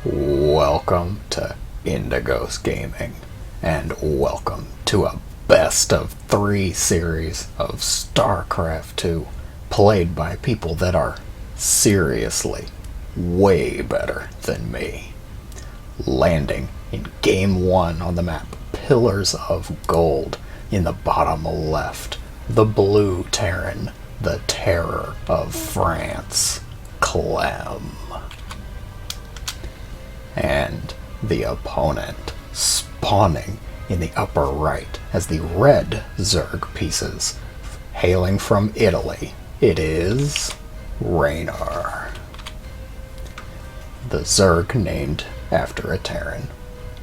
Welcome to Indigos Gaming, and welcome to a Best-of-3 series of Starcraft 2, played by people that are seriously way better than me. Landing in Game 1 on the map Pillars of Gold, in the bottom left, the blue Terran, the terror of France, Clem. And the opponent spawning in the upper right as the red Zerg pieces. Hailing from Italy, it is Reynor. The Zerg named after a Terran.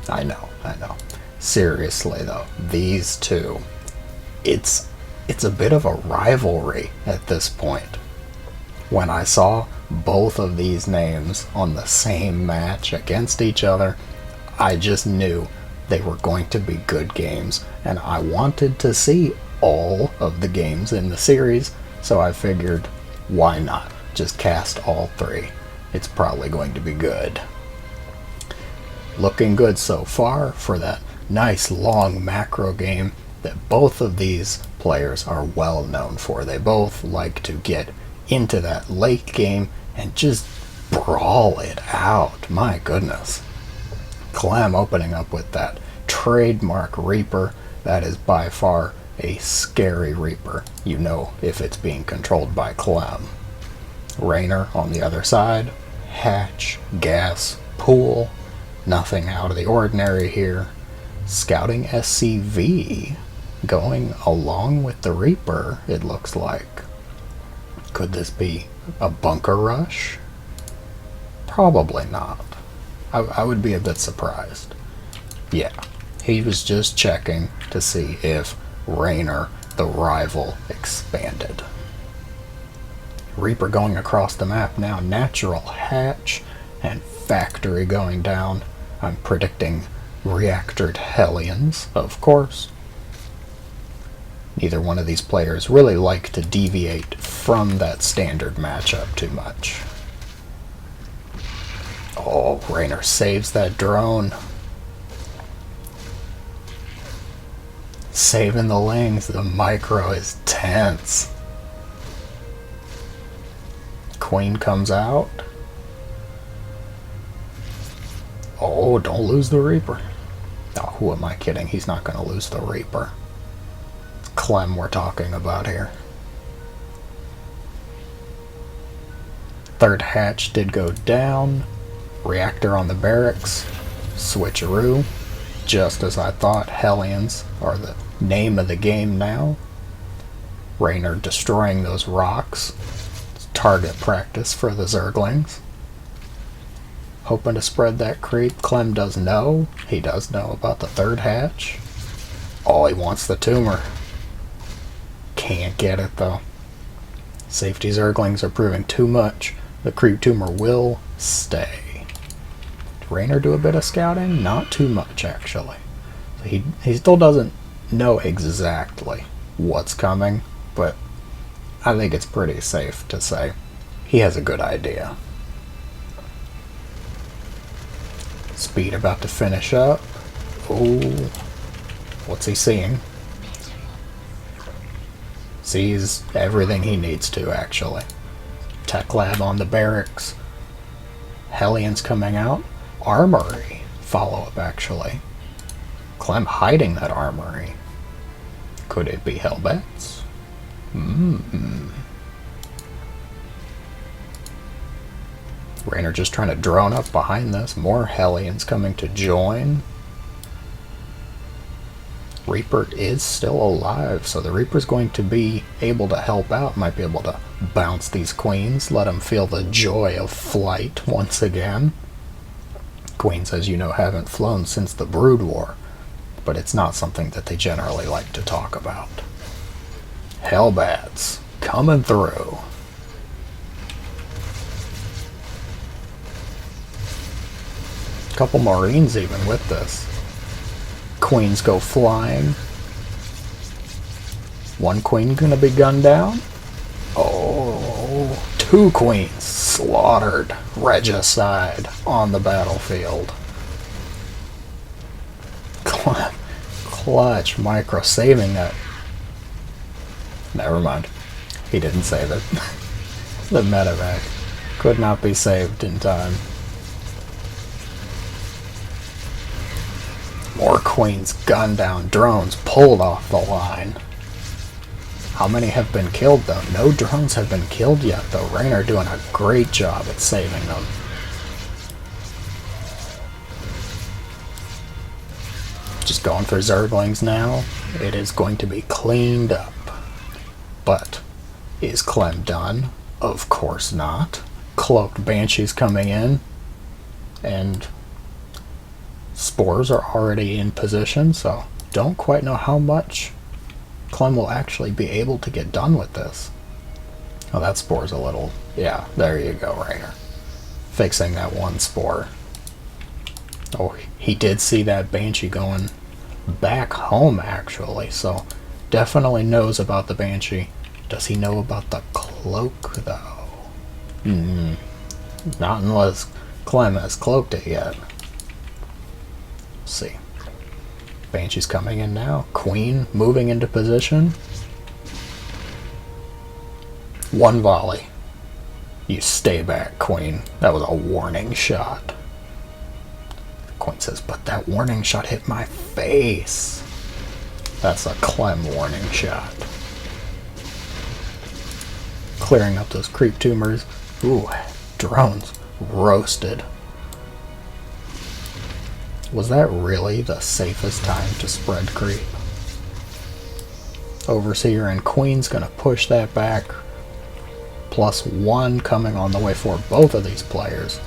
I know. Seriously though, these two, it's a bit of a rivalry at this point. When I saw both of these names on the same match against each other, I just knew they were going to be good games, and I wanted to see all of the games in the series, so I figured, why not just cast all three? It's probably going to be good. Looking good so far for that nice long macro game that both of these players are well known for. They both like to get into that late game and just brawl it out. My goodness. Clem opening up with that trademark Reaper. That is by far a scary Reaper. You know if it's being controlled by Clem. Reynor on the other side. Hatch, gas, pool. Nothing out of the ordinary here. Scouting SCV going along with the Reaper, it looks like. Could this be a bunker rush? Probably not. I would be a bit surprised. Yeah, he was just checking to see if Reynor, the rival, expanded. Reaper going across the map now. Natural hatch and factory going down. I'm predicting reactored Hellions, of course. Neither one of these players really like to deviate from that standard matchup too much. Oh, Reynor saves that drone. Saving the lings. The micro is tense. Queen comes out. Oh, don't lose the Reaper. Oh, who am I kidding? He's not going to lose the Reaper. Clem we're talking about here. Third hatch did go down. Reactor on the barracks. Switcheroo. Just as I thought. Hellions are the name of the game now. Reynor destroying those rocks. Target practice for the Zerglings. Hoping to spread that creep. Clem does know. He does know about the third hatch. Oh, he wants the tumor. Can't get it though. Safety Zerglings are proving too much. The creep tumor will stay. Did Reynor do a bit of scouting? Not too much actually. He still doesn't know exactly what's coming, but I think it's pretty safe to say he has a good idea. Speed about to finish up. Oh, what's he seeing? Sees everything he needs to, actually. Tech lab on the barracks. Hellions coming out. Armory follow-up, actually. Clem hiding that armory. Could it be Hellbats? Reynor just trying to drone up behind this. More Hellions coming to join. Reaper is still alive, so the Reaper's going to be able to help out. Might be able to bounce these queens, let them feel the joy of flight once again. Queens, as you know, haven't flown since the Brood War, but it's not something that they generally like to talk about. Hellbats coming through. Couple Marines even with this. Queens go flying. One queen gonna be gunned down. Oh, two queens slaughtered. Regicide on the battlefield. Clutch micro saving that. Never mind. He didn't save it. The medevac could not be saved in time. More queens gunned down. Drones pulled off the line. How many have been killed though? No drones have been killed yet though. Reynor doing a great job at saving them. Just going for Zerglings now. It is going to be cleaned up. But is Clem done? Of course not. Cloaked Banshees coming in. And Spores are already in position, so don't quite know how much Clem will actually be able to get done with this. Oh, that Spore's a little... Yeah, there you go, Reynor. Fixing that one Spore. Oh, he did see that Banshee going back home, actually, so definitely knows about the Banshee. Does he know about the cloak, though? Not unless Clem has cloaked it yet. Let's see. Banshee's coming in now. Queen moving into position. One volley. You stay back, Queen. That was a warning shot. Queen says, but that warning shot hit my face. That's a Clem warning shot. Clearing up those creep tumors. Ooh, drones roasted. Was that really the safest time to spread creep? Overseer and Queen's gonna push that back. +1 coming on the way for both of these players.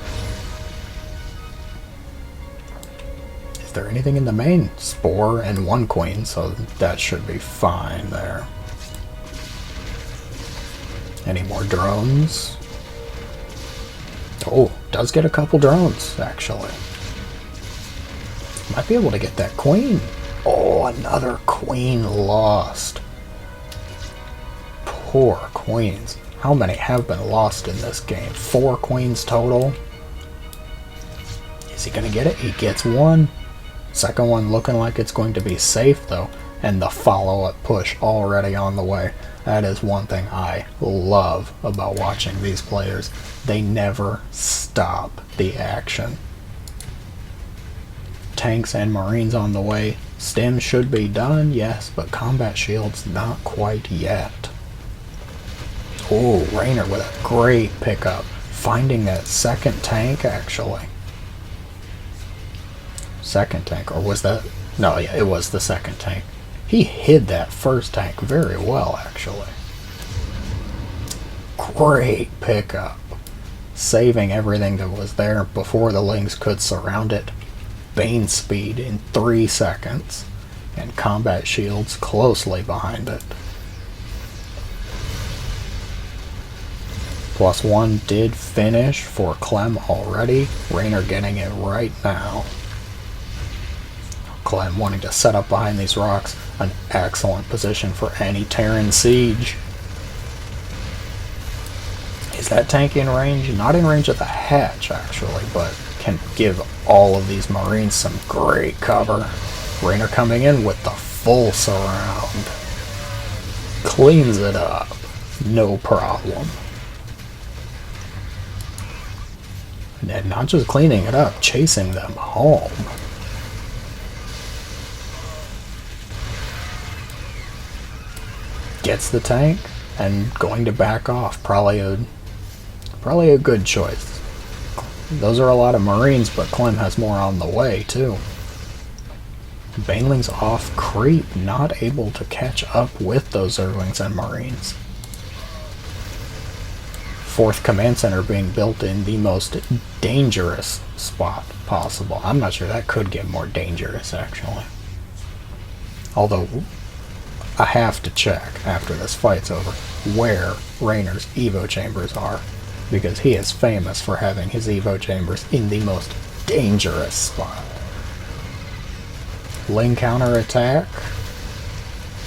Is there anything in the main? Spore and 1 Queen, so that should be fine there. Any more drones? Oh, does get a couple drones, actually. Might be able to get that Queen. Oh, another Queen lost. Poor Queens. How many have been lost in this game? 4 Queens total. Is he going to get it? He gets 1. Second one looking like it's going to be safe, though. And the follow-up push already on the way. That is one thing I love about watching these players. They never stop the action. Tanks and Marines on the way. Stim should be done, yes, but combat shields not quite yet. Oh, Reynor with a great pickup. Finding that second tank, actually. Second tank, or was that... No, yeah, it was the second tank. He hid that first tank very well, actually. Great pickup. Saving everything that was there before the Lings could surround it. Bane speed in 3 seconds. And combat shields closely behind it. +1 did finish for Clem already. Reynor getting it right now. Clem wanting to set up behind these rocks. An excellent position for any Terran siege. Is that tank in range? Not in range of the hatch, actually, but can give all of these Marines some great cover. Reynor coming in with the full surround. Cleans it up. No problem. And not just cleaning it up, chasing them home. Gets the tank and going to back off. Probably a good choice. Those are a lot of Marines, but Clem has more on the way too. Banelings off creep, not able to catch up with those Zerglings and Marines. 4th command center being built in the most dangerous spot possible. I'm not sure that could get more dangerous, actually. Although, I have to check after this fight's over where Reynor's Evo chambers are, because he is famous for having his Evo chambers in the most dangerous spot. Ling counterattack.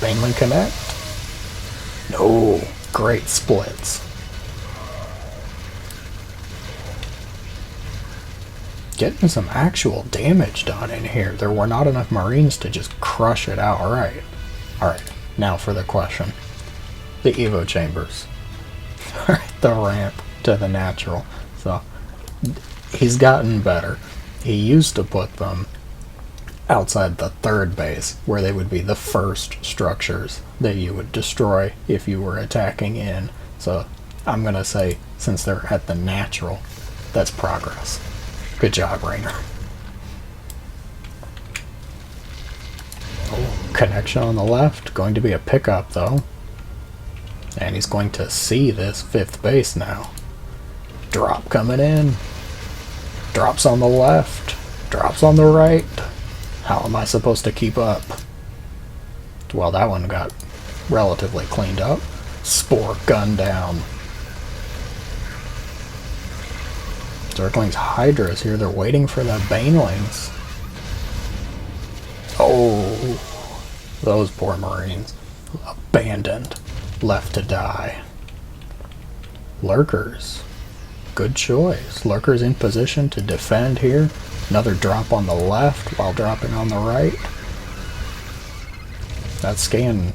Baneling connect. No, great splits. getting some actual damage done in here. There were not enough Marines to just crush it outright. Alright, now for the question. The Evo chambers. The ramp to the natural. So, he's gotten better. He used to put them outside the third base, where they would be the first structures that you would destroy if you were attacking in. So, I'm going to say, since they're at the natural, that's progress. Good job, Reynor. Oh, connection on the left. Going to be a pickup, though. And he's going to see this fifth base now. Drop coming in. Drops on the left. Drops on the right. How am I supposed to keep up? Well, that one got relatively cleaned up. Spore gun down. Zergling's Hydra is here. They're waiting for the Banelings. Oh, those poor Marines. Abandoned. Left to die. Lurkers. Good choice. Lurkers in position to defend here. Another drop on the left while dropping on the right. That scan...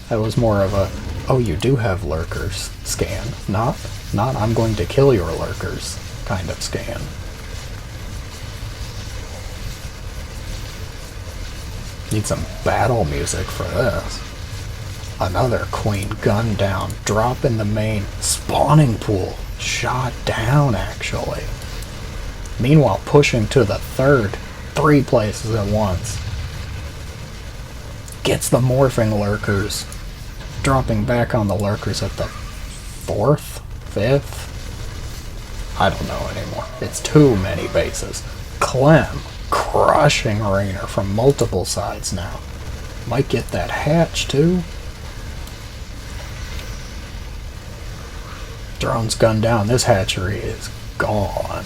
that was more of a, oh, you do have lurkers scan. Not I'm going to kill your lurkers kind of scan. Need some battle music for this. Another queen gun down. Drop in the main. Spawning pool. Shot down, actually. Meanwhile, pushing to the third. 3 places at once. Gets the morphing lurkers. Dropping back on the lurkers at the 4th? 5th? I don't know anymore. It's too many bases. Clem crushing Reynor from multiple sides now. Might get that hatch too. Drones gunned down. This hatchery is gone.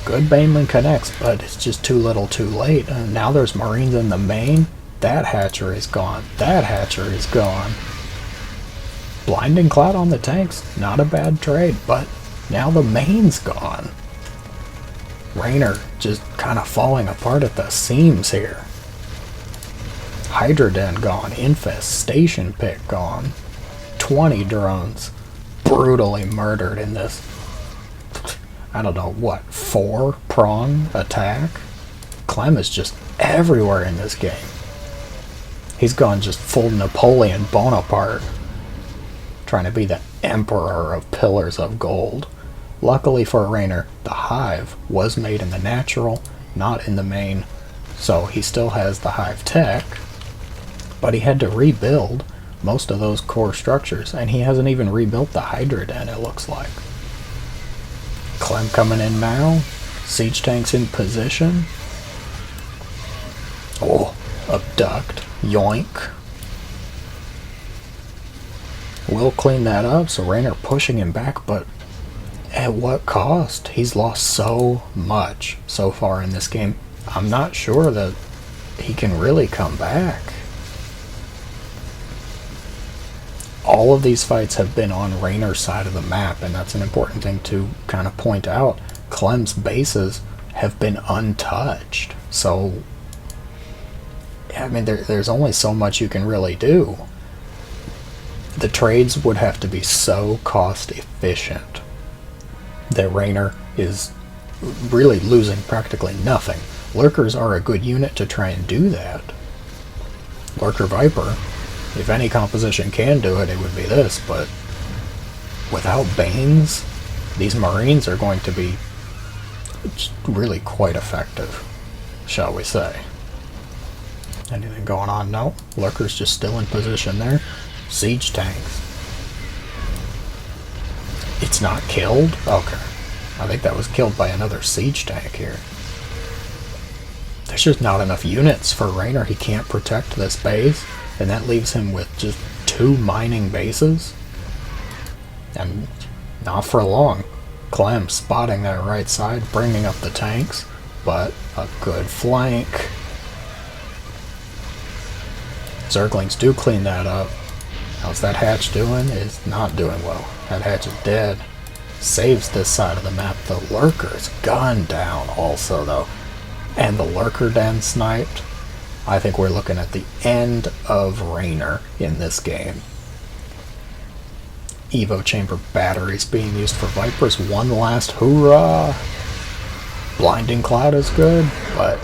Good Baneling connects, but it's just too little too late. And now there's Marines in the main. That hatchery is gone. That hatchery is gone. Blinding Cloud on the tanks. Not a bad trade, but now the main's gone. Reynor just kind of falling apart at the seams here. Hydra Den gone. Infestation Pit gone. 20 drones brutally murdered in this, I don't know what, 4-prong attack? Clem is just everywhere in this game. He's gone just full Napoleon Bonaparte, trying to be the emperor of pillars of gold. Luckily for Reynor, the hive was made in the natural, not in the main, so he still has the hive tech, but he had to rebuild most of those core structures, and he hasn't even rebuilt the Hydra Den, it looks like. Clem coming in now. Siege tanks in position. Oh, abduct. Yoink. We'll clean that up, so Reynor pushing him back, but at what cost? He's lost so much so far in this game. I'm not sure that he can really come back. All of these fights have been on Reynor's side of the map, and that's an important thing to kind of point out. Clem's bases have been untouched, so I mean there's only so much you can really do. The trades would have to be so cost efficient that Reynor is really losing practically nothing. Lurkers are a good unit to try and do that. Lurker Viper, if any composition can do it, it would be this, but without Banes, these Marines are going to be really quite effective, shall we say. Anything going on? No. Lurker's just still in position there. Siege tanks. It's not killed? Okay. I think that was killed by another siege tank here. There's just not enough units for Reynor. He can't protect this base. And that leaves him with just 2 mining bases. And not for long. Clem spotting that right side, bringing up the tanks. But a good flank. Zerglings do clean that up. How's that hatch doing? It's not doing well. That hatch is dead. saves this side of the map. The lurker's gunned down also, though. And the lurker den sniped. I think we're looking at the end of Reynor in this game. Evo chamber batteries being used for Vipers. One last hoorah! Blinding Cloud is good, but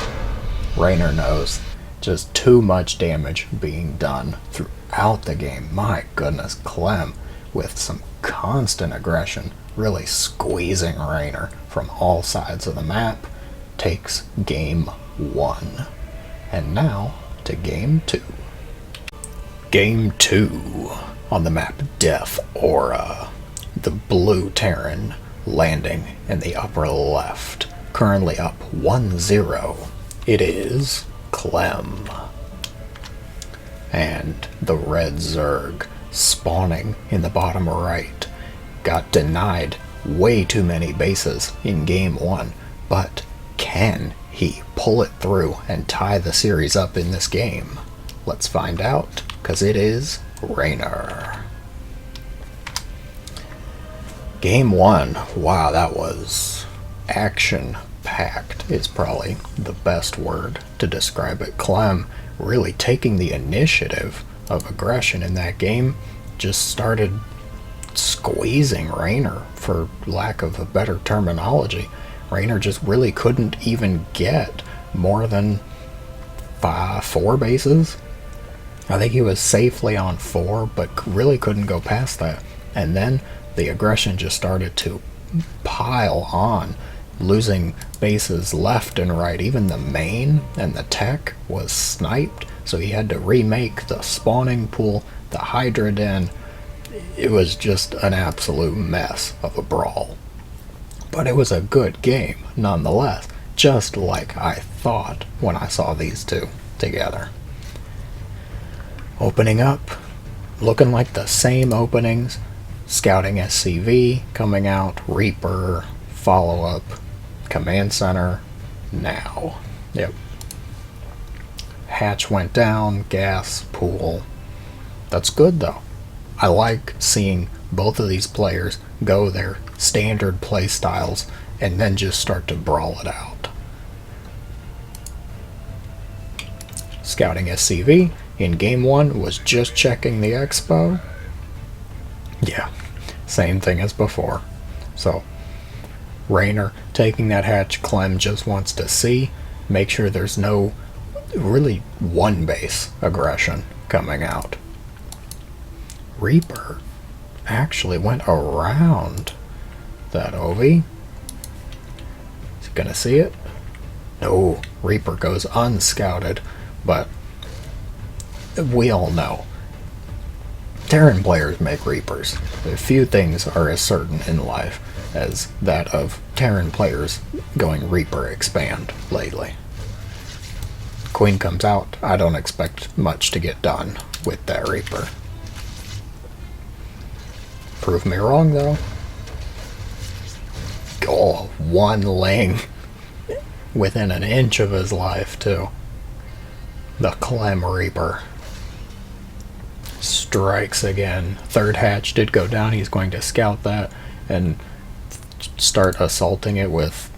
Reynor knows just too much damage being done throughout the game. My goodness, Clem with some constant aggression, really squeezing Reynor from all sides of the map, takes game 1. And now to game 2. Game 2 on the map Death Aura. The blue Terran landing in the upper left. Currently up 1-0. It is Clem. And the red Zerg spawning in the bottom right. Got denied way too many bases in game 1, but can he pull it through and tie the series up in this game? Let's find out, because it is Reynor. Game 1, wow, that was action-packed is probably the best word to describe it. Clem really taking the initiative of aggression in that game, just started squeezing Reynor, for lack of a better terminology. Reynor just really couldn't even get more than 4 bases. I think he was safely on 4, but really couldn't go past that. And then the aggression just started to pile on, losing bases left and right. Even the main and the tech was sniped, so he had to remake the spawning pool, the Hydra Den. It was just an absolute mess of a brawl. But it was a good game nonetheless, just like I thought when I saw these two together. Opening up, looking like the same openings. Scouting SCV coming out, Reaper, follow-up, Command Center, now. Yep. Hatch went down, gas, pool. That's good though. I like seeing both of these players go their standard play styles and then just start to brawl it out. Scouting SCV in game 1 was just checking the expo. Yeah, same thing as before. So, Reynor taking that hatch. Clem just wants to see, make sure there's no really one base aggression coming out. Reaper actually went around that Ovi. Is he gonna see it? No, Reaper goes unscouted, but we all know Terran players make Reapers. A few things are as certain in life as that of Terran players going Reaper expand lately. Queen comes out. I don't expect much to get done with that Reaper. Prove me wrong though. Oh, one laying within an inch of his life too. The Clem Reaper strikes again. Third hatch did go down. He's going to scout that and start assaulting it with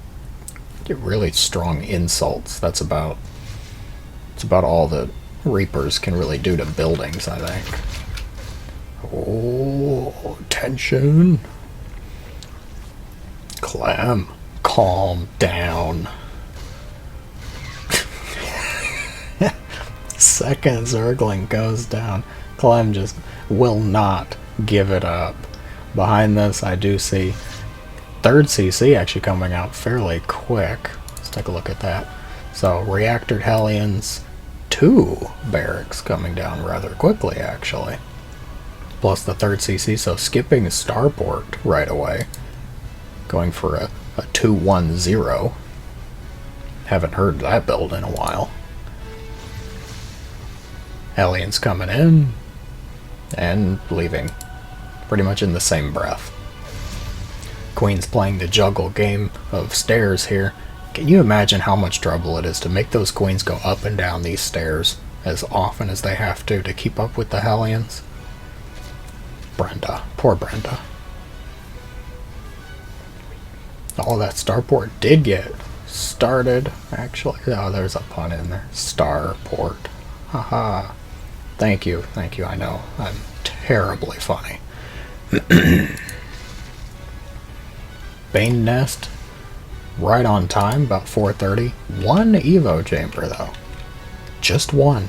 really strong insults. It's about all that Reapers can really do to buildings, I think. Oh, tension. Clem, calm down. Second Zergling goes down. Clem just will not give it up. Behind this, I do see third CC actually coming out fairly quick. Let's take a look at that. So, reactored Hellions, 2 barracks coming down rather quickly, actually. Plus the third CC, so skipping Starport right away. Going for a 2-1-0. Haven't heard that build in a while. Hellions coming in and leaving pretty much in the same breath. Queen's playing the juggle game of stairs here. Can you imagine how much trouble it is to make those queens go up and down these stairs as often as they have to keep up with the Hellions? Brenda. Poor Brenda. Oh, that starport did get started, actually. Oh, there's a pun in there. Starport. Haha. Thank you, I know. I'm terribly funny. Bane Nest, right on time, about 4:30. One Evo chamber, though. Just one.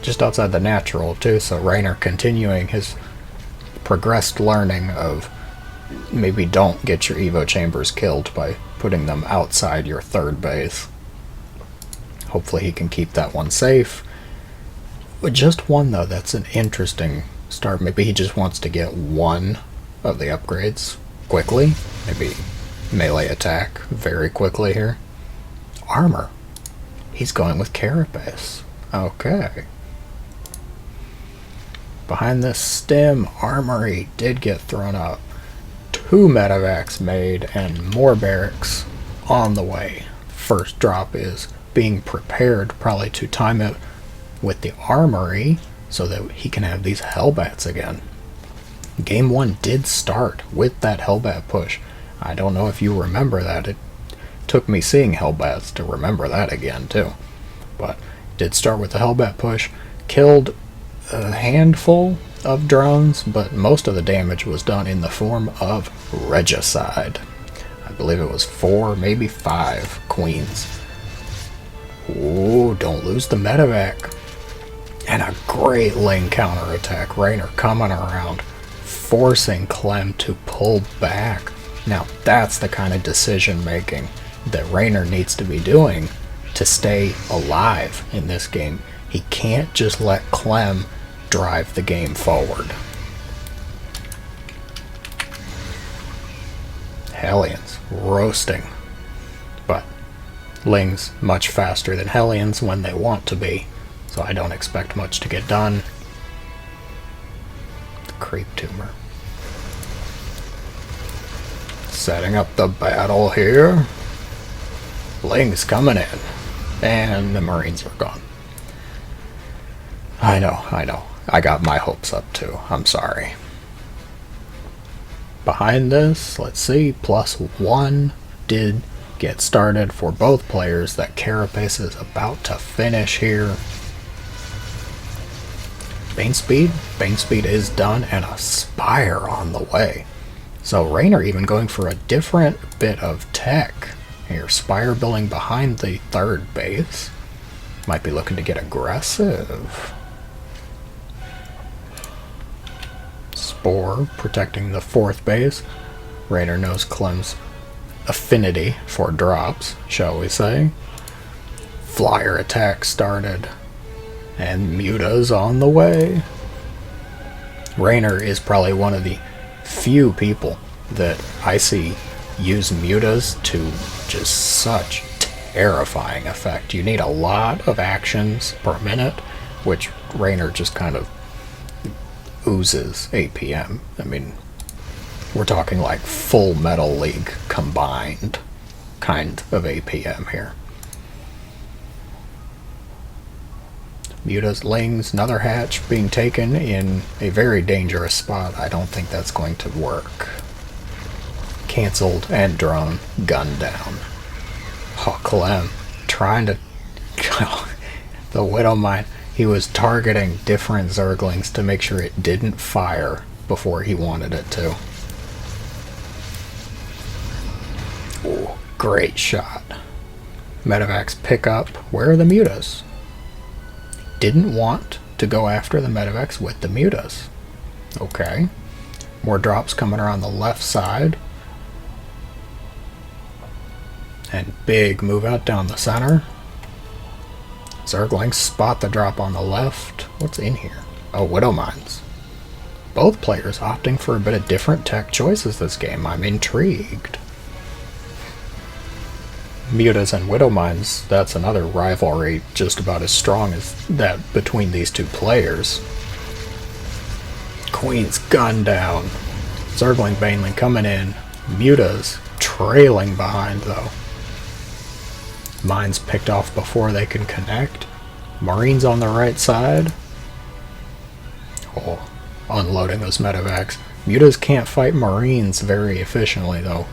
Just outside the natural, too, so Reynor continuing his progressed learning of maybe don't get your Evo chambers killed by putting them outside your third base. Hopefully he can keep that one safe. But just one, though, that's an interesting start. Maybe he just wants to get one of the upgrades quickly. Maybe melee attack very quickly here. Armor. He's going with carapace. Okay. Behind this stem, armory did get thrown up. 2 medevacs made and more barracks on the way. First drop is being prepared, probably to time it with the armory so that he can have these Hellbats again. Game 1 did start with that Hellbat push. I don't know if you remember that. It took me seeing Hellbats to remember that again too. But did start with the Hellbat push, killed a handful of drones, but most of the damage was done in the form of regicide. I believe it was 4, maybe 5 queens. Ooh, don't lose the medevac. And a great lane counterattack. Reynor coming around, forcing Clem to pull back. Now that's the kind of decision making that Reynor needs to be doing to stay alive in this game. He can't just let Clem drive the game forward. Hellions roasting, but Ling's much faster than Hellions when they want to be, so I don't expect much to get done. The creep tumor. Setting up the battle here. Ling's coming in, and the Marines are gone. I know. I got my hopes up too. I'm sorry. Behind this, let's see, +1 did get started for both players. That carapace is about to finish here. Bane speed is done, and a spire on the way. So Reynor even going for a different bit of tech here. Spire building behind the third base. Might be looking to get aggressive. Spore protecting the fourth base. Reynor knows Clem's affinity for drops, shall we say. Flyer attack started, and Muta's on the way. Reynor is probably one of the few people that I see use Mutas to just such terrifying effect. You need a lot of actions per minute, which Reynor just kind of oozes APM. I mean, we're talking like Full Metal League combined kind of APM here. Muta's Lings, another hatch being taken in a very dangerous spot. I don't think that's going to work. Cancelled and drone gunned down. Oh, Clem trying to... the Widowmine. He was targeting different Zerglings to make sure it didn't fire before he wanted it to. Ooh, great shot. Medevacs pick up. Where are the Mutas? Didn't want to go after the medevacs with the Mutas. Okay. More drops coming around the left side. And big move out down the center. Zerglings spot the drop on the left. What's in here? Oh, Widow Mines. Both players opting for a bit of different tech choices this game. I'm intrigued. Mutas and Widow Mines, that's another rivalry just about as strong as that between these two players. Queen's gun down. Zergling Baneling coming in. Mutas trailing behind though. Mines picked off before they can connect. Marines on the right side. Oh, unloading those medevacs. Mutas can't fight Marines very efficiently, though.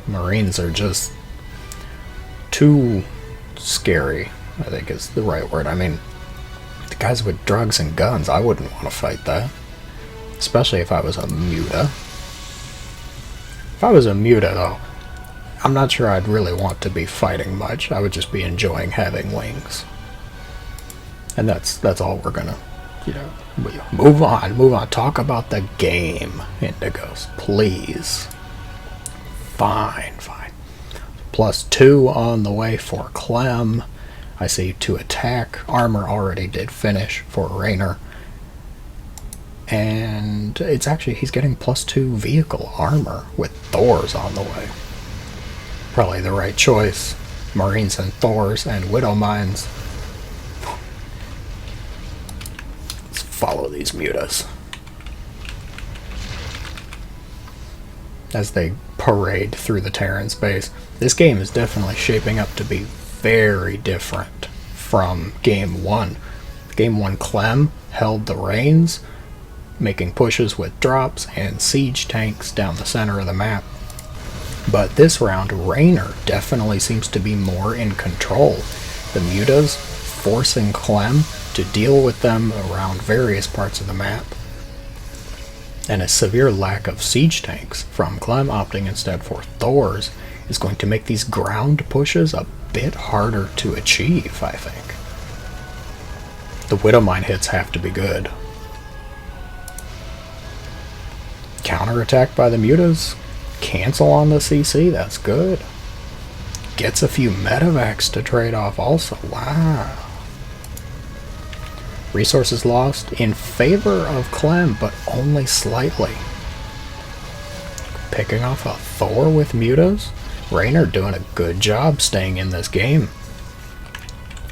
Marines are just too scary, I think is the right word. I mean, the guys with drugs and guns, I wouldn't want to fight that. Especially if I was a muta. If I was a muta, though, I'm not sure I'd really want to be fighting much. I would just be enjoying having wings. And that's all we're gonna, you know, move on. Talk about the game, Indigos, please. Fine. +2 on the way for Clem. I see 2 attack. Armor already did finish for Reynor. And it's actually, he's getting +2 vehicle armor with Thors on the way. Probably the right choice. Marines and Thors and Widow Mines. Let's follow these mutas as they parade through the Terran space. This game is definitely shaping up to be very different from Game 1. Game 1, Clem held the reins, making pushes with drops and siege tanks down the center of the map. But this round, Reynor definitely seems to be more in control. The mutas forcing Clem to deal with them around various parts of the map. And a severe lack of siege tanks from Clem opting instead for Thors is going to make these ground pushes a bit harder to achieve, I think. The Widowmine hits have to be good. Counterattack by the mutas. Cancel on the CC, that's good. Gets a few medevacs to trade off also. Wow. Resources lost in favor of Clem, but only slightly. Picking off a Thor with mutas. Reynor doing a good job staying in this game.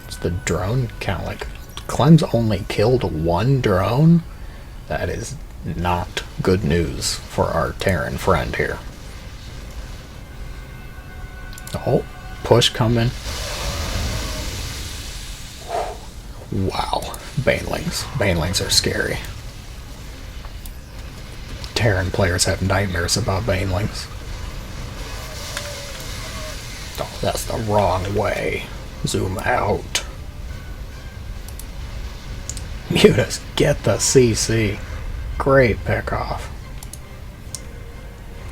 It's the drone count. Like, Clem's only killed 1 drone. That is not good news for our Terran friend here. Oh, push coming. Wow. Banelings. Banelings are scary. Terran players have nightmares about Banelings. Oh, that's the wrong way. Zoom out. Mutas, get the CC. Great pickoff.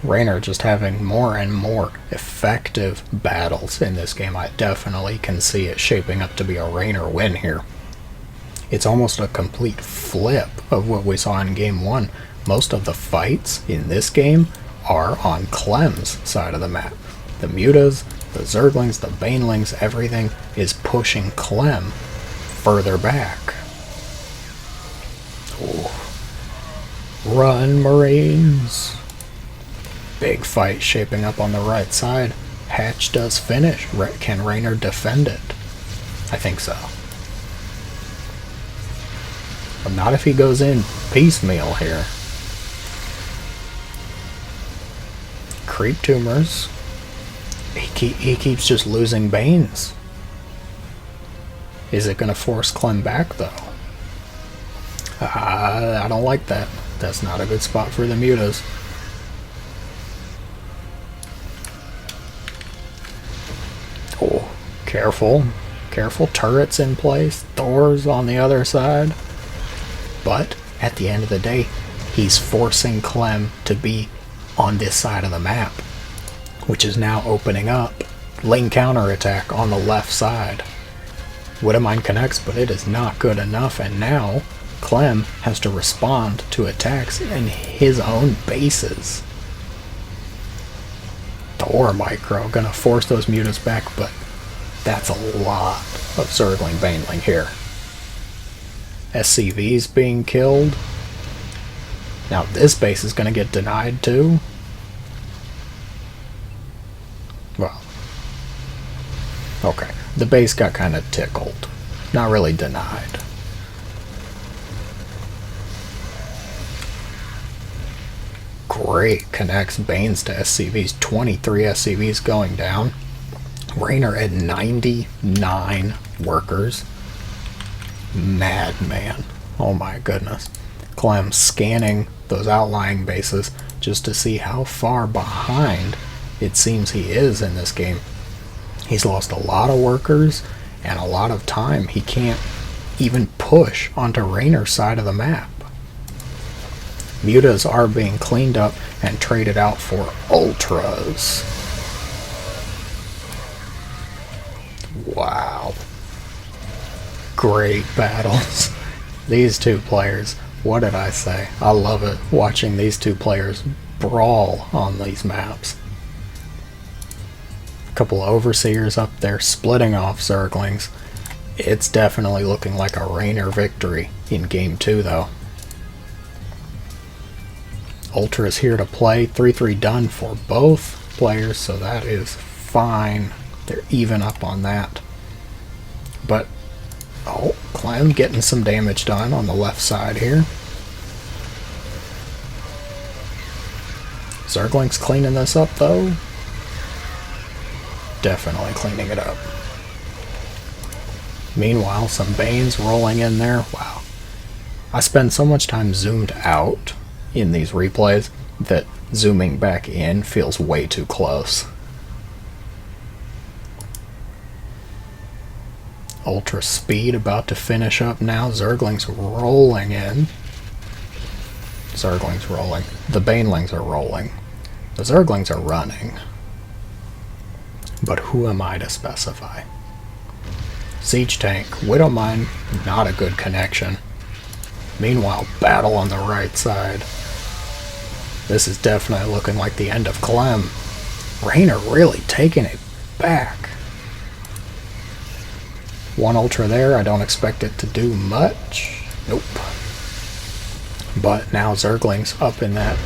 Reynor just having more and more effective battles in this game. I definitely can see it shaping up to be a Reynor win here. It's almost a complete flip of what we saw in Game 1. Most of the fights in this game are on Clem's side of the map. The mutas, the Zerglings, the Banelings, everything is pushing Clem further back. Ooh. Run, Marines! Big fight shaping up on the right side. Hatch does finish. Can Reynor defend it? I think so. But not if he goes in piecemeal here. Creep tumors. He keeps just losing Banes. Is it going to force Clem back, though? I don't like that. That's not a good spot for the mutas. Oh, careful. Careful, turrets in place. Thor's on the other side. But, at the end of the day, he's forcing Clem to be on this side of the map, which is now opening up lane counterattack on the left side. Widowmine connects, but it is not good enough, and now Clem has to respond to attacks in his own bases. Thor micro gonna force those mutas back, but that's a lot of Zergling Baneling here. SCV's being killed. Now this base is gonna get denied too. Well, okay. The base got kind of tickled. Not really denied. Great, connects Banes to SCVs. 23 SCVs going down. Reynor at 99 workers. Madman. Oh my goodness. Clem scanning those outlying bases just to see how far behind it seems he is in this game. He's lost a lot of workers and a lot of time. He can't even push onto Reynor's side of the map. Mutas are being cleaned up and traded out for ultras. Wow. Great battles. These two players, what did I say? I love it watching these two players brawl on these maps. A couple of overseers up there splitting off Zerglings. It's definitely looking like a Reynor victory in game 2 though. Ultra is here to play. 3-3 done for both players, so that is fine. They're even up on that. But, oh, Clem getting some damage done on the left side here. Zergling's cleaning this up though. Definitely cleaning it up. Meanwhile, some Banes rolling in there. Wow. I spend so much time zoomed out in these replays that zooming back in feels way too close. Ultra speed about to finish up now. Zerglings rolling in. Zerglings rolling. The Banelings are rolling. The Zerglings are running. But who am I to specify? Siege tank, Widowmine, not a good connection. Meanwhile, battle on the right side. This is definitely looking like the end of Clem. Reynor really taking it back. One ultra there, I don't expect it to do much. Nope. But now Zergling's up in that.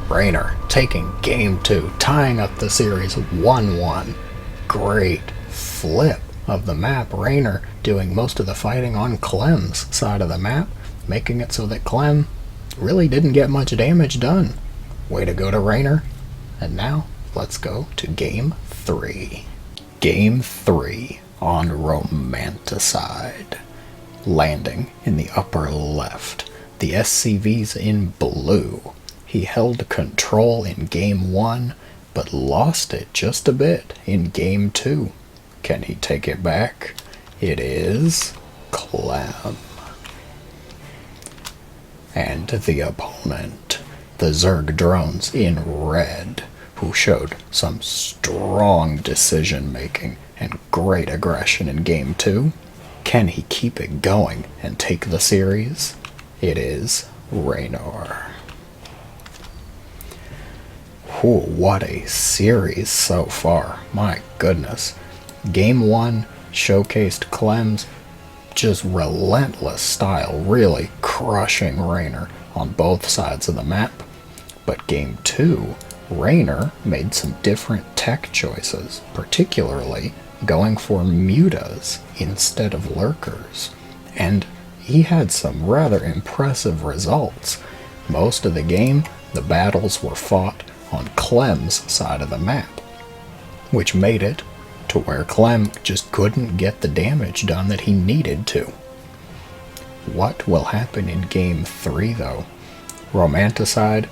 Reynor taking game 2, tying up the series 1-1. Great flip of the map. Reynor doing most of the fighting on Clem's side of the map, making it so that Clem really didn't get much damage done. Way to go to Reynor. And now, let's go to game 3. Game 3 on Romanticide. Landing in the upper left. The SCV's in blue. He held control in game 1, but lost it just a bit in game 2. Can he take it back? It is Clem. And the opponent, the Zerg drones in red, who showed some strong decision making and great aggression in game 2. Can he keep it going and take the series? It is Reynor. Ooh, what a series so far. My goodness. Game 1 showcased Clem's just relentless style, really crushing Reynor on both sides of the map. But game 2, Reynor made some different tech choices, particularly going for mutas instead of lurkers. And he had some rather impressive results. Most of the game, the battles were fought on Clem's side of the map, which made it to where Clem just couldn't get the damage done that he needed to. What will happen in game 3 though? Romanticide,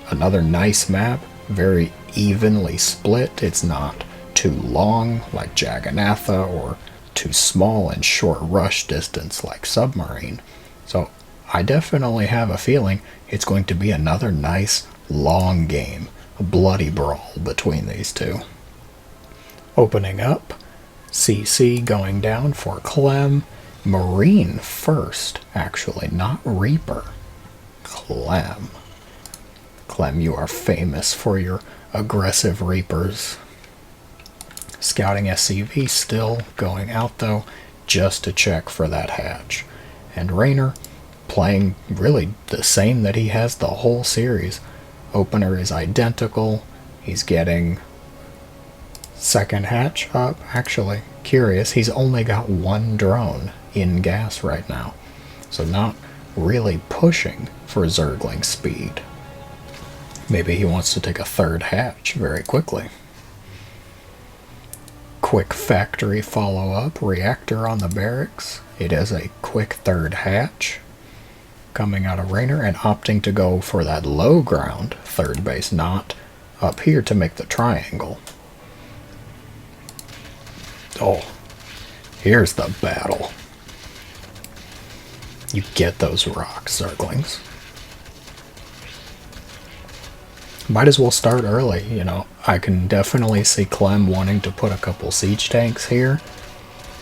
another nice map, very evenly split. It's not too long like Jagannatha or too small and short rush distance like Submarine. So I definitely have a feeling it's going to be another nice long game, a bloody brawl between these two. Opening up, CC going down for Clem. Marine first, actually, not Reaper. Clem. Clem, you are famous for your aggressive Reapers. Scouting SCV still going out though, just to check for that hatch. And Reynor playing really the same that he has the whole series. Opener is identical. He's getting second hatch up. Actually, curious, he's only got one drone in gas right now. So not really pushing for Zergling speed. Maybe he wants to take a third hatch very quickly. Quick factory follow-up, reactor on the barracks. It is a quick third hatch. coming out of Reynor and opting to go for that low ground third base, not up here to make the triangle. Oh, here's the battle. You get those rocks, Zerglings. Might as well start early, you know. I can definitely see Clem wanting to put a couple siege tanks here.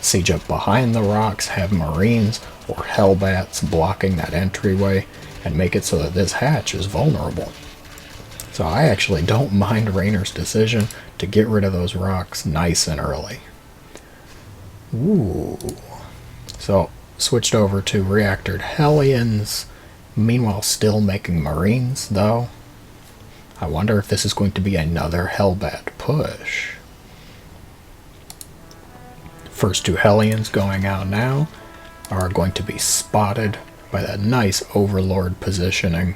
Siege up behind the rocks, have Marines or Hellbats blocking that entryway, and make it so that this hatch is vulnerable. So I actually don't mind Reynor's decision to get rid of those rocks nice and early. Ooh. So, switched over to reactored Hellions, meanwhile still making Marines, though. I wonder if this is going to be another Hellbat push. First two Hellions going out now are going to be spotted by that nice Overlord positioning.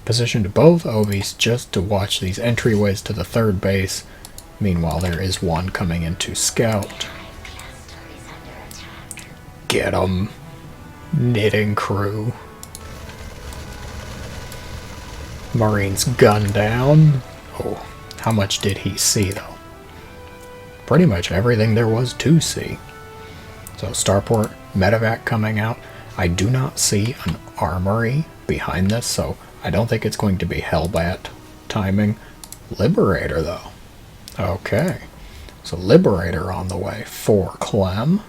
Positioned both Ovies just to watch these entryways to the third base. Meanwhile, there is one coming in to scout. Get 'em, knitting crew. Marines gunned down. Oh, how much did he see, though? Pretty much everything there was to see. So Starport, Medevac coming out. I do not see an armory behind this, so I don't think it's going to be Hellbat timing. Liberator, though. Okay. So Liberator on the way for Clem.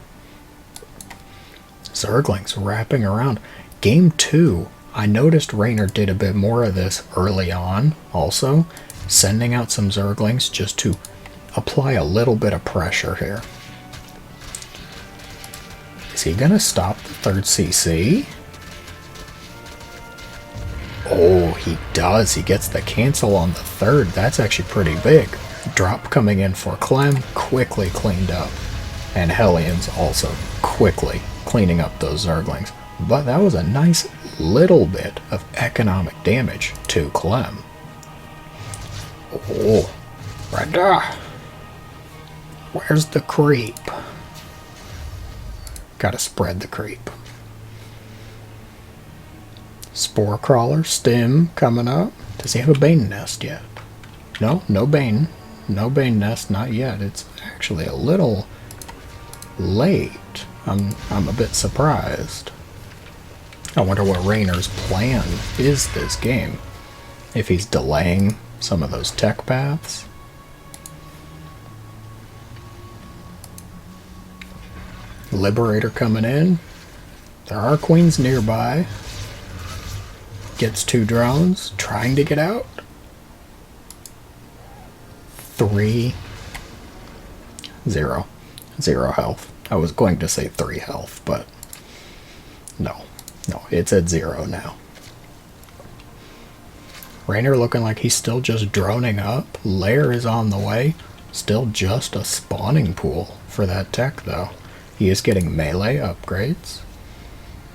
Zerglings wrapping around. Game 2, I noticed Reynor did a bit more of this early on also, sending out some Zerglings just to apply a little bit of pressure here. Is he going to stop the third CC? Oh, he does. He gets the cancel on the third. That's actually pretty big. Drop coming in for Clem, quickly cleaned up. And Hellions also quickly cleaning up those Zerglings. But that was a nice little bit of economic damage to Clem. Oh, right there. Where's the creep? Gotta spread the creep. Spore Crawler, Stim coming up. Does he have a Bane Nest yet? No, no Bane. No Bane Nest, not yet. It's actually a little late. I'm a bit surprised. I wonder what Reynor's plan is this game. If he's delaying some of those tech paths. Liberator coming in. There are queens nearby. Gets 2 drones. Trying to get out. 3. 0. 0 health. I was going to say 3 health, but no. No, it's at 0 now. Reynor looking like he's still just droning up. Lair is on the way. Still just a spawning pool for that tech, though. He is getting melee upgrades.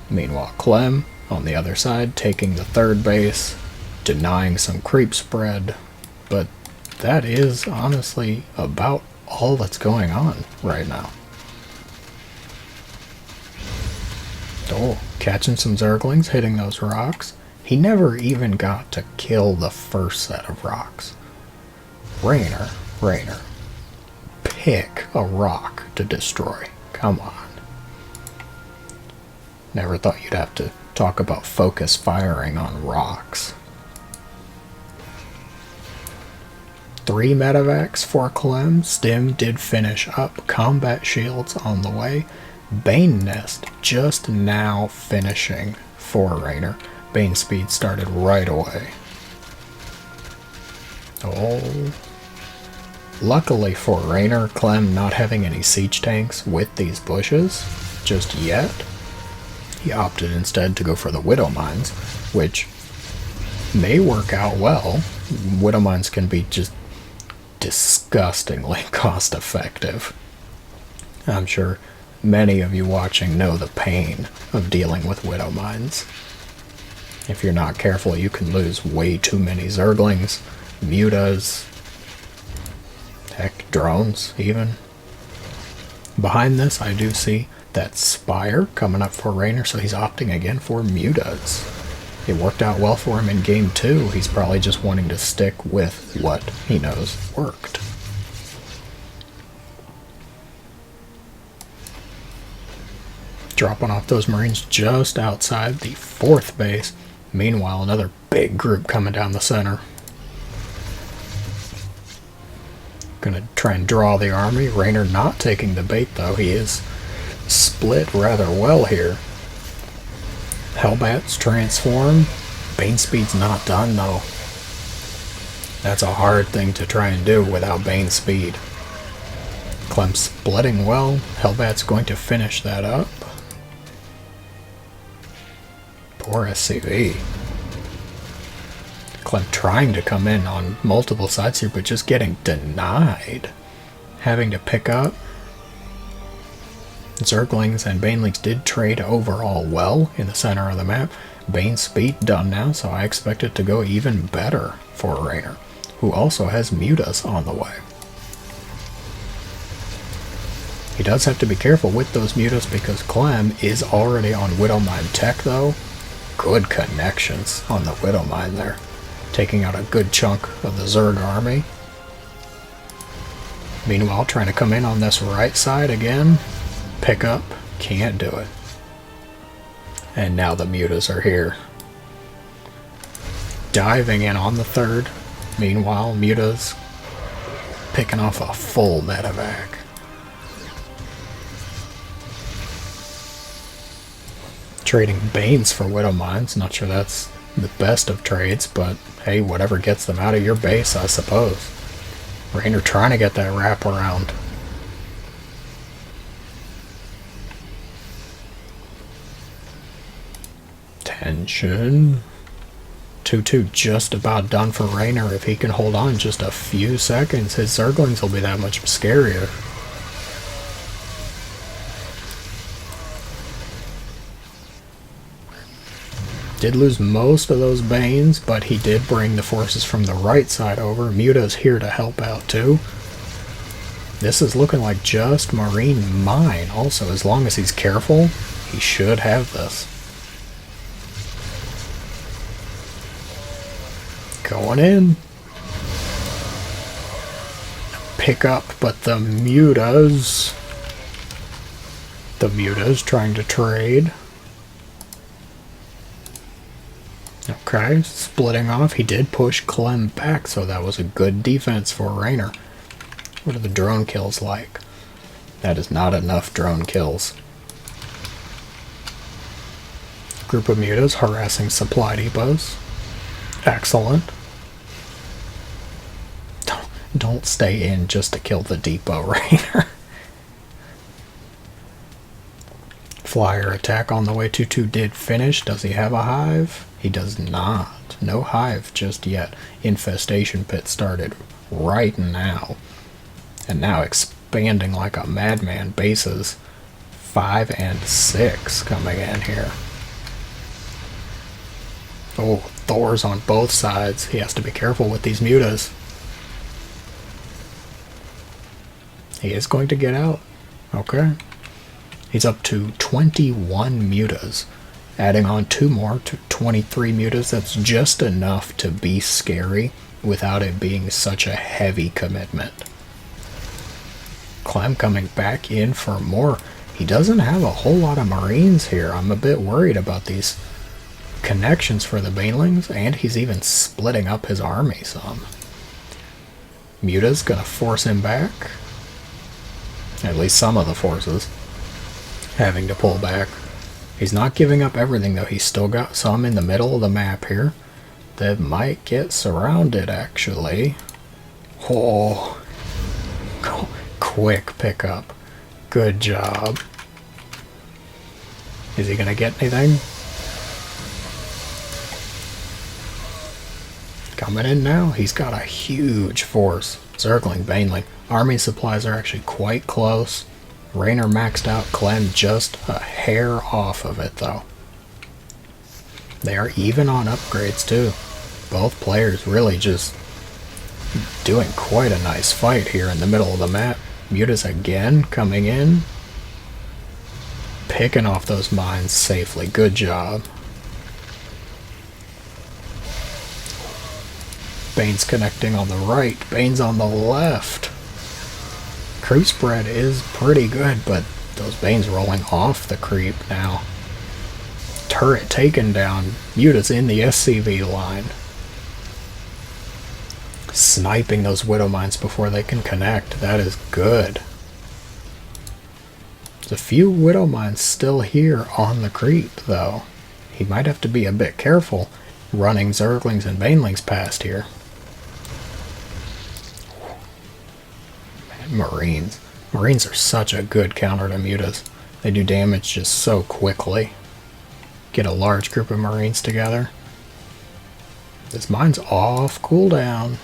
Meanwhile, Clem on the other side taking the third base, denying some creep spread. But that is honestly about all that's going on right now. Oh, catching some Zerglings, hitting those rocks. He never even got to kill the first set of rocks. Reynor, pick a rock to destroy. Come on. Never thought you'd have to talk about focus firing on rocks. 3 medevacs for Clem. Stim did finish up. Combat shields on the way. Bane Nest just now finishing for Reynor. Bane speed started right away. Oh. Luckily for Reynor, Clem not having any siege tanks with these bushes just yet. He opted instead to go for the Widow Mines, which may work out well. Widow Mines can be just disgustingly cost effective. I'm sure many of you watching know the pain of dealing with Widow Mines. If you're not careful, you can lose way too many Zerglings, mutas, heck, drones even. Behind this, I do see That Spire coming up for Reynor, so he's opting again for mutas. It worked out well for him in game 2. He's probably just wanting to stick with what he knows worked. Dropping off those Marines just outside the 4th base. Meanwhile, another big group coming down the center. Gonna try and draw the army. Reynor not taking the bait though. He is split rather well here. Hellbats transform. Bane speed's not done though. That's a hard thing to try and do without Bane speed. Clem splitting well. Hellbat's going to finish that up. Poor SCV. Clem trying to come in on multiple sides here, but just getting denied. Having to pick up. Zerglings and Banelings did trade overall well in the center of the map. Bane speed done now, so I expect it to go even better for Reynor, who also has mutas on the way. He does have to be careful with those mutas because Clem is already on Widowmine tech though. Good connections on the Widowmine there. Taking out a good chunk of the Zerg army. Meanwhile, trying to come in on this right side again. Pick up. Can't do it. And now the mutas are here. Diving in on the 3rd. Meanwhile, mutas picking off a full medevac. Trading Banes for Widowmines. Not sure that's the best of trades, but hey, whatever gets them out of your base, I suppose. Reynor trying to get that wraparound. Tension. 2-2 just about done for Reynor. If he can hold on just a few seconds, his Zerglings will be that much scarier. Did lose most of those Banes, but he did bring the forces from the right side over. Muta's here to help out too. This is looking like just Marine Mine. Also, as long as he's careful, he should have this. Going in. Pick up, but the mutas trying to trade. Okay, splitting off. He did push Clem back, so that was a good defense for Reynor. What are the drone kills like? That is not enough drone kills. Group of mutas harassing supply depots. Excellent. Don't stay in just to kill the depot, Reynor. Flyer attack on the way. 2-2 did finish. Does he have a hive? He does not. No hive just yet. Infestation pit started right now. And now expanding like a madman. Bases 5 and 6 coming in here. Oh, Thor's on both sides. He has to be careful with these mutas. He is going to get out. Okay. He's up to 21 mutas. Adding on 2 more to 23 mutas. That's just enough to be scary without it being such a heavy commitment. Clem coming back in for more. He doesn't have a whole lot of Marines here. I'm a bit worried about these connections for the Banelings, and he's even splitting up his army some. Muta's gonna force him back. At least some of the forces having to pull back. He's not giving up everything though. He's still got some in the middle of the map here that might get surrounded actually. Oh, quick pickup. Good job. Is he gonna get anything? Coming in now. He's got a huge force. Circling Baneling. Army supplies are actually quite close. Reynor maxed out. Clem just a hair off of it though. They are even on upgrades too. Both players really just doing quite a nice fight here in the middle of the map. Mutas again coming in. picking off those mines safely. Good job. Bane's connecting on the right. Bane's on the left. Creep spread is pretty good, but those Banes rolling off the creep now. Turret taken down. Muta's in the SCV line. Sniping those Widow Mines before they can connect. That is good. There's a few Widow Mines still here on the creep, though. He might have to be a bit careful running Zerglings and Banelings past here. Man, Marines. Marines are such a good counter to Mutas. They do damage just so quickly. Get a large group of Marines together. This mine's off cooldown.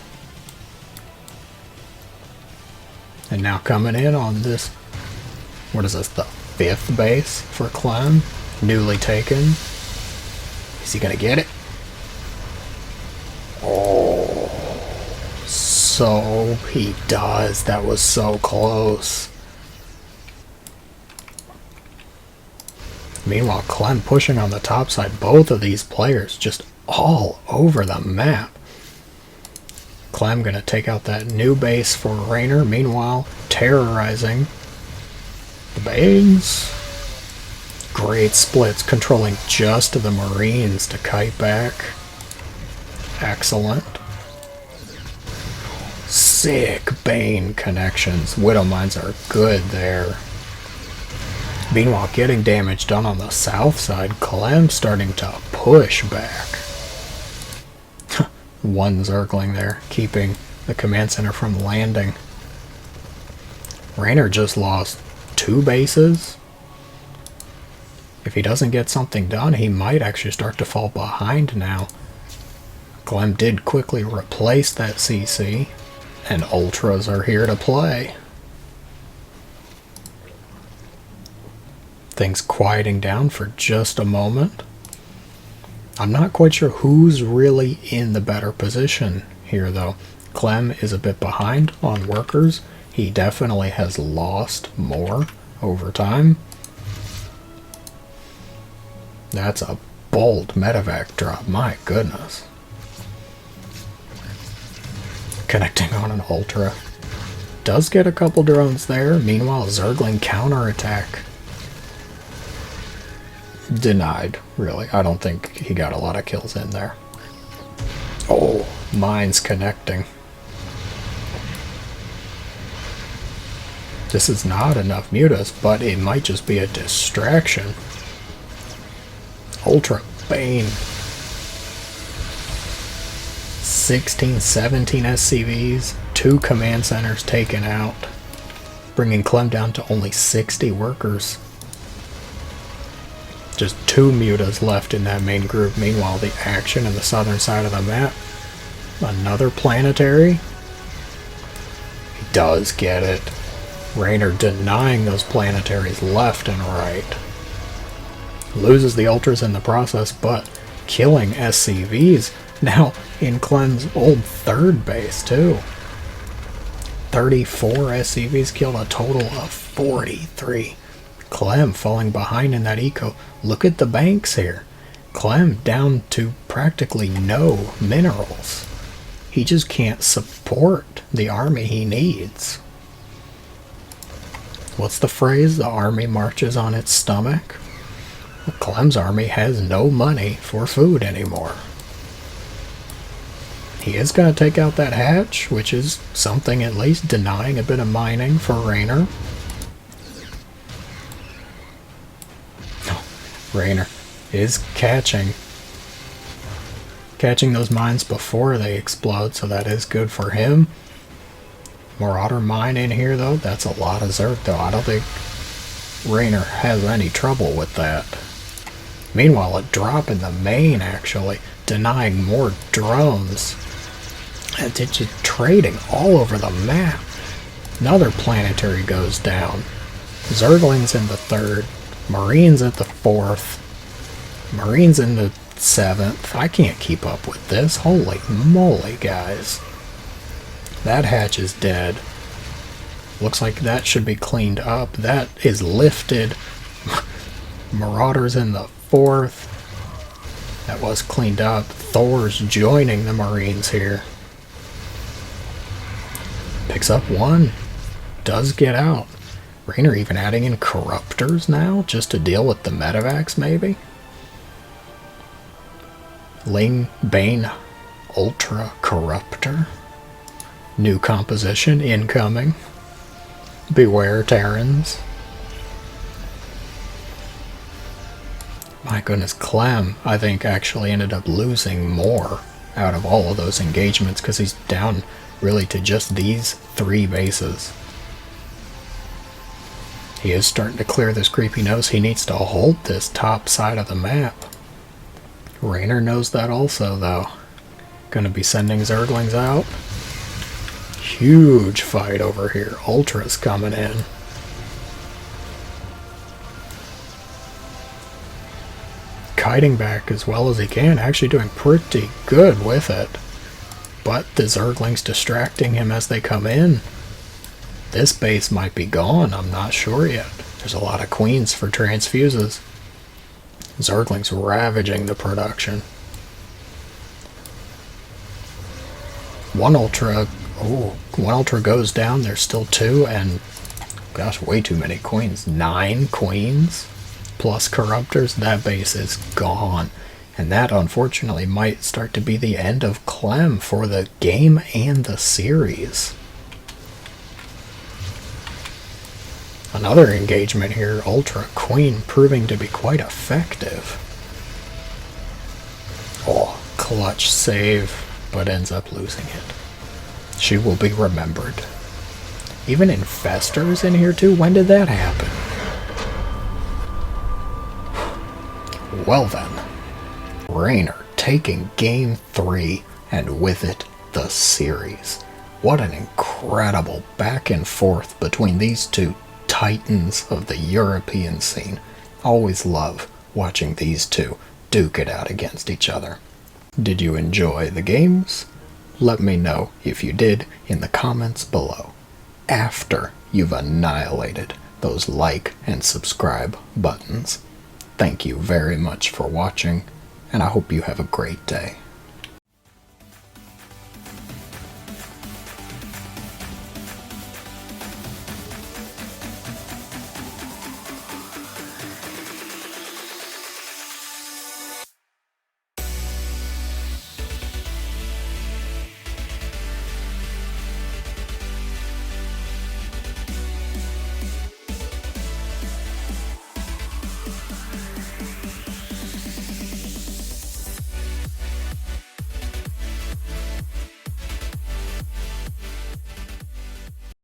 And now coming in on this, what is this, the 5th base for Clem? Newly taken. Is he gonna get it? Oh, so he does. That was so close. Meanwhile, Clem pushing on the top side. Both of these players just all over the map. Clem gonna take out that new base for Reynor. Meanwhile, terrorizing the Banes. Great splits, controlling just the Marines to kite back. Excellent. Sick Bane connections. Widow Mines are good there. Meanwhile, getting damage done on the south side. Clem starting to push back. One Zergling there, keeping the command center from landing. Reynor just lost 2 bases. If he doesn't get something done, he might actually start to fall behind now. Clem did quickly replace that CC, and Ultras are here to play. Things quieting down for just a moment. I'm not quite sure who's really in the better position here, though. Clem is a bit behind on workers. He definitely has lost more over time. That's a bold medevac drop, my goodness. Connecting on an Ultra. Does get a couple drones there. Meanwhile, Zergling counterattack. Denied, really. I don't think he got a lot of kills in there. Oh, mines connecting. This is not enough Mutas, but it might just be a distraction. Ultra Bane. 16, 17 SCVs, 2 command centers taken out, bringing Clem down to only 60 workers. Just 2 Mutas left in that main group. Meanwhile, the action in the southern side of the map. Another planetary. He does get it. Reynor denying those planetaries left and right. Loses the Ultras in the process, but killing SCVs now in Clem's old 3rd base, too. 34 SCVs killed, a total of 43. Clem falling behind in that eco. Look at the banks here. Clem down to practically no minerals. He just can't support the army he needs. What's the phrase? The army marches on its stomach? Well, Clem's army has no money for food anymore. He is going to take out that hatch, which is something at least, denying a bit of mining for Reynor. Reynor is catching those mines before they explode, so that is good for him. Marauder mine in here, though. That's a lot of Zerg, though. I don't think Reynor has any trouble with that. Meanwhile, a drop in the main, actually, denying more drones. And it's just trading all over the map. Another planetary goes down. Zerglings in the 3rd. Marines at the 4th. Marines in the 7th. I can't keep up with this. Holy moly, guys. That hatch is dead. Looks like that should be cleaned up. That is lifted. Marauders in the 4th. That was cleaned up. Thor's joining the Marines here. Picks up 1. Does get out. Reynor even adding in Corruptors now, just to deal with the Medivacs, maybe? Ling Bane Ultra Corruptor. New composition incoming. Beware Terrans. My goodness, Clem, I think, actually ended up losing more out of all of those engagements because he's down really to just these 3 bases. He is starting to clear this creepy nose. He needs to hold this top side of the map. Reynor knows that also, though. Gonna be sending Zerglings out. Huge fight over here. Ultras coming in. Kiting back as well as he can, actually doing pretty good with it. But the Zerglings distracting him as they come in. This base might be gone, I'm not sure yet. There's a lot of queens for transfuses. Zerglings ravaging the production. One ultra goes down, there's still 2, and gosh, way too many queens. 9 queens? Plus Corruptors, that base is gone. And that, unfortunately, might start to be the end of Clem for the game and the series. Another engagement here, Ultra Queen proving to be quite effective. Oh, clutch save, but ends up losing it. She will be remembered. Even Infestors in here too? When did that happen? Well then, Reynor taking game 3, and with it, the series. What an incredible back and forth between these two titans of the European scene. Always love watching these two duke it out against each other. Did you enjoy the games? Let me know if you did in the comments below, after you've annihilated those like and subscribe buttons. Thank you very much for watching, and I hope you have a great day.